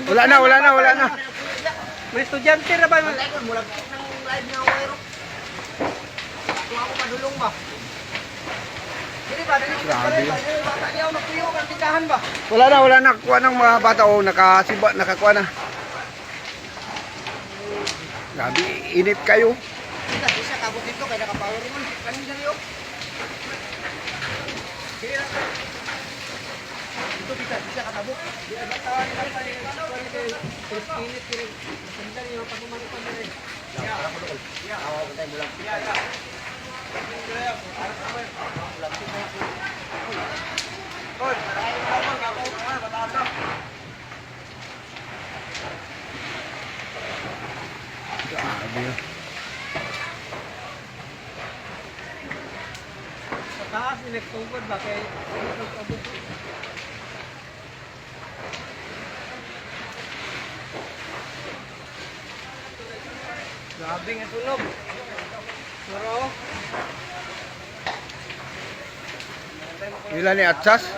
Wala na. May estudyante na ba? Mulag ng live nga wire. Kung ako padulong ba? Dili ba? Grabe. Bata niya ako nagpuyo ng tikahan ba? Wala na. Kuha ng mga bata. Nakakuha na. Grabe, init kayo. Isa kabot dito kaya nakapower mo. Kanin dali oh. Sige na. Ito bisa katabok. Di ba tawan lang pa ni first minute kini. Sandali yung pagmamano pa nila. Ya. Ya. Awa tayo bulang. Ya. Hoy, maraming tawag ako. Bataas na. Grabe. Sa taas, nagtugod ba? Kaya nagtugod. Grabe nga tulog. Pero, Ilan ni Atsas?